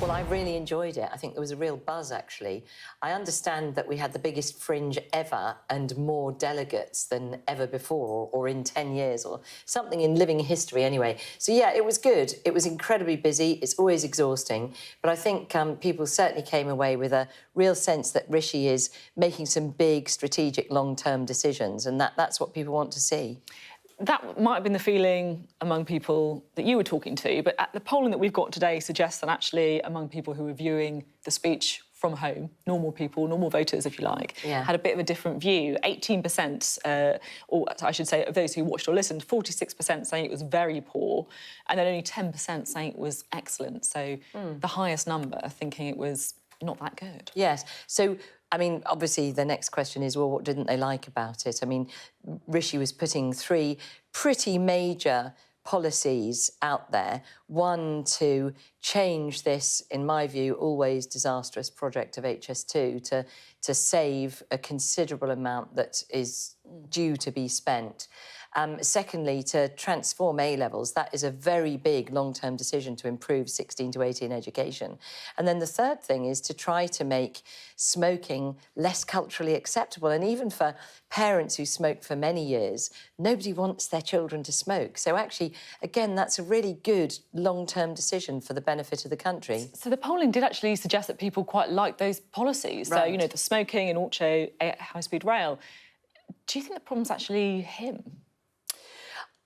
Well, I really enjoyed it. I think there was a real buzz, actually. I understand that we had the biggest fringe ever and more delegates than ever before, or in 10 years, or something in living history anyway. So, yeah, it was good. It was incredibly busy. It's always exhausting. But I think people certainly came away with a real sense that Rishi is making some big, strategic, long-term decisions, and that's what people want to see. That might have been the feeling among people that you were talking to, but the polling that we've got today suggests that actually among people who were viewing the speech from home, normal people, normal voters, if you like, had a bit of a different view. 18%, or I should say, of those who watched or listened, 46% saying it was very poor, and then only 10% saying it was excellent. So the highest number thinking it was not that good. Yes. So, I mean, obviously the next question is, well, what didn't they like about it? I mean, Rishi was putting three pretty major policies out there. One, to change this, in my view, always disastrous project of HS2 to save a considerable amount that is due to be spent. Secondly, to transform A-levels. That is a very big long-term decision to improve 16 to 18 education. And then the third thing is to try to make smoking less culturally acceptable. And even for parents who smoked for many years, nobody wants their children to smoke. So actually, again, that's a really good long-term decision for the benefit of the country. So the polling did actually suggest that people quite like those policies. Right. So, you know, the smoking and also high-speed rail. Do you think the problem's actually him?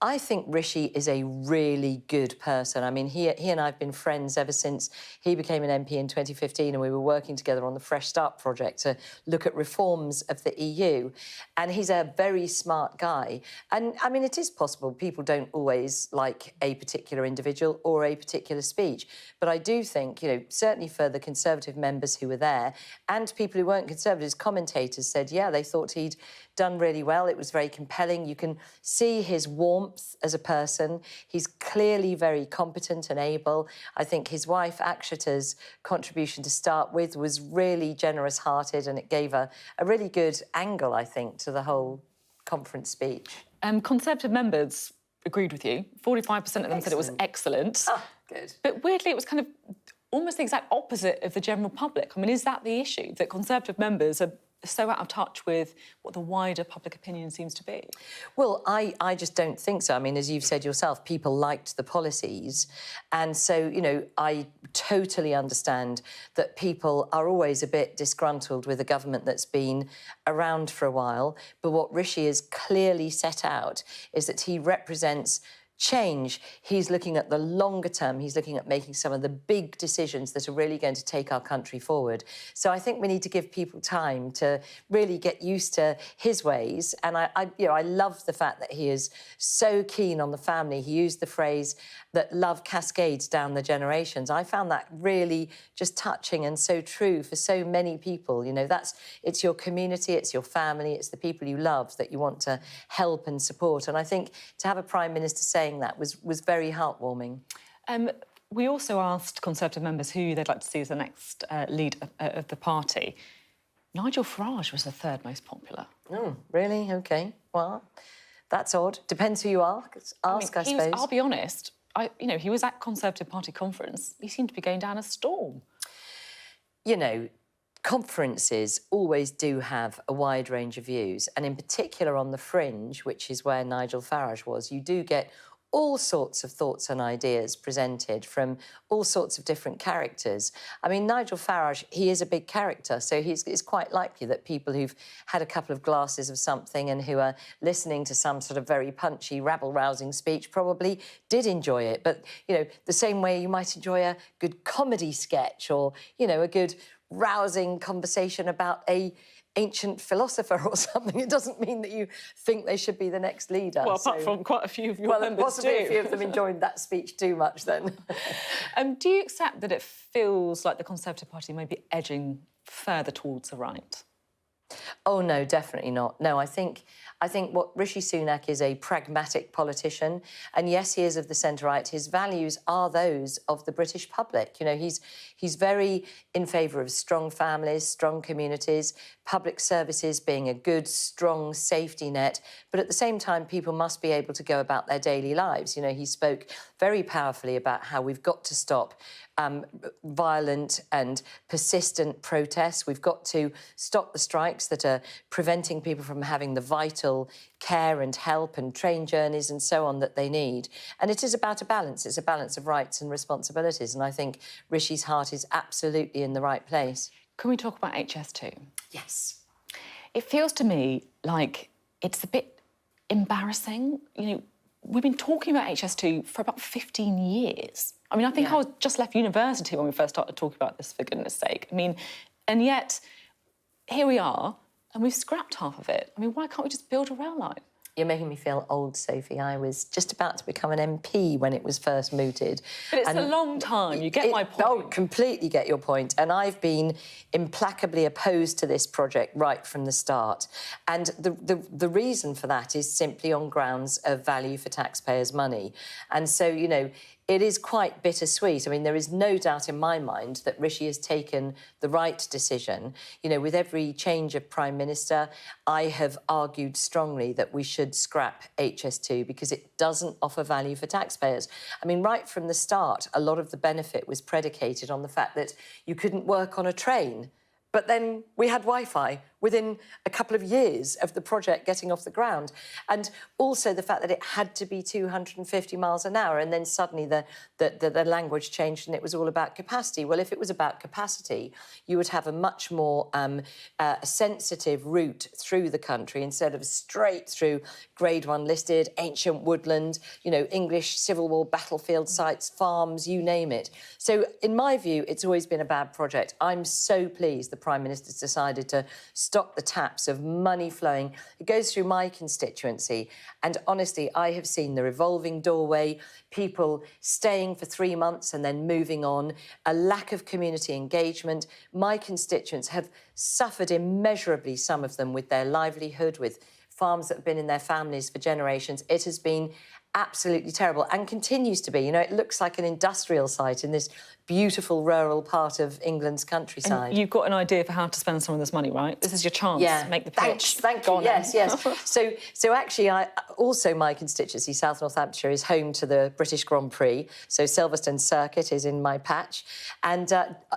I think Rishi is a really good person. I mean, he and I have been friends ever since he became an MP in 2015, and we were working together on the Fresh Start project to look at reforms of the EU. And he's a very smart guy. And, I mean, it is possible people don't always like a particular individual or a particular speech. But I do think, you know, certainly for the Conservative members who were there and people who weren't Conservatives, commentators said, yeah, they thought he'd done really well. It was very compelling. You can see his warmth as a person. He's clearly very competent and able. I think his wife, Akshata's contribution to start with was really generous-hearted, and it gave a really good angle, I think, to the whole conference speech. Conservative members agreed with you. 45% of them said it was excellent. Oh, good. But weirdly, it was kind of almost the exact opposite of the general public. I mean, is that the issue, that Conservative members are so out of touch with what the wider public opinion seems to be? Well, I just don't think so. I mean, as you've said yourself, people liked the policies. And so, you know, I totally understand that people are always a bit disgruntled with a government that's been around for a while. But what Rishi has clearly set out is that he represents change. He's looking at the longer term. He's looking at making some of the big decisions that are really going to take our country forward. So I think we need to give people time to really get used to his ways. And I love the fact that he is so keen on the family. He used the phrase that love cascades down the generations. I found that really just touching and so true for so many people. You know, it's your community, it's your family, it's the people you love that you want to help and support. And I think to have a Prime Minister saying that was very heartwarming. We also asked Conservative members who they'd like to see as the next leader of the party. Nigel Farage was the third most popular. Oh, really? OK. Well, that's odd. Depends who you ask, I suppose. I'll be honest, he was at Conservative Party conference. He seemed to be going down a storm. You know, conferences always do have a wide range of views, and in particular on the fringe, which is where Nigel Farage was, you do get all sorts of thoughts and ideas presented from all sorts of different characters. I mean, Nigel Farage, he is a big character, so it's quite likely that people who've had a couple of glasses of something and who are listening to some sort of very punchy, rabble-rousing speech probably did enjoy it. But, you know, the same way you might enjoy a good comedy sketch or, you know, a good rousing conversation about a ancient philosopher or something. It doesn't mean that you think they should be the next leader. Well, apart from quite a few of your members possibly a few of them enjoyed that speech too much then. Do you accept that it feels like the Conservative Party may be edging further towards the right? Oh, no, definitely not. No, I think I think what Rishi Sunak is a pragmatic politician, and yes, he is of the centre-right. His values are those of the British public. You know, he's very in favour of strong families, strong communities, public services being a good, strong safety net, but at the same time, people must be able to go about their daily lives. You know, he spoke very powerfully about how we've got to stop violent and persistent protests. We've got to stop the strikes that are preventing people from having the vital care and help and train journeys and so on that they need. And it is about a balance. It's a balance of rights and responsibilities. And I think Rishi's heart is absolutely in the right place. Can we talk about HS2? Yes. It feels to me like it's a bit embarrassing. You know, we've been talking about HS2 for about 15 years. I mean, I think I was just left university when we first started talking about this, for goodness sake. I mean, and yet, here we are, and we've scrapped half of it. I mean, why can't we just build a rail line? You're making me feel old, Sophie. I was just about to become an MP when it was first mooted. But it's a long time, you get my point. Oh, completely get your point. And I've been implacably opposed to this project right from the start. And the reason for that is simply on grounds of value for taxpayers' money. And so, you know, it is quite bittersweet. I mean, there is no doubt in my mind that Rishi has taken the right decision. You know, with every change of Prime Minister, I have argued strongly that we should scrap HS2 because it doesn't offer value for taxpayers. I mean, right from the start, a lot of the benefit was predicated on the fact that you couldn't work on a train. But then we had Wi-Fi within a couple of years of the project getting off the ground. And also the fact that it had to be 250 miles an hour, and then suddenly the language changed and it was all about capacity. Well, if it was about capacity, you would have a much more sensitive route through the country instead of straight through Grade 1 listed, ancient woodland, you know, English Civil War battlefield sites, farms, you name it. So in my view, it's always been a bad project. I'm so pleased the Prime Minister's decided to stop the taps of money flowing. It goes through my constituency. And honestly, I have seen the revolving doorway, people staying for 3 months and then moving on, a lack of community engagement. My constituents have suffered immeasurably, some of them, with their livelihood, with farms that have been in their families for generations. It has been absolutely terrible and continues to be. You know, it looks like an industrial site in this beautiful rural part of England's countryside. And you've got an idea for how to spend some of this money, right? This is your chance to make the pitch. Thank you. Yes. So actually, also my constituency, South Northamptonshire, is home to the British Grand Prix. So Silverstone Circuit is in my patch. And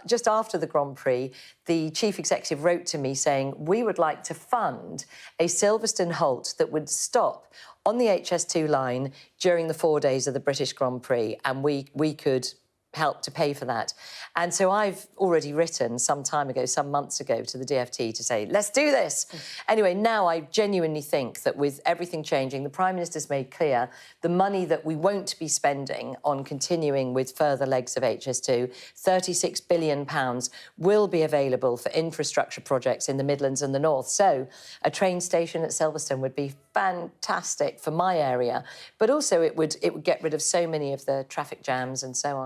just after the Grand Prix, the chief executive wrote to me saying, we would like to fund a Silverstone halt that would stop on the HS2 line during the 4 days of the British Grand Prix, and we could help to pay for that. And so I've already written some time ago, some months ago, to the DfT to say, let's do this. Anyway, now I genuinely think that with everything changing, the Prime Minister's made clear the money that we won't be spending on continuing with further legs of HS2, £36 billion, will be available for infrastructure projects in the Midlands and the North. So a train station at Silverstone would be fantastic for my area, but also it would get rid of so many of the traffic jams and so on.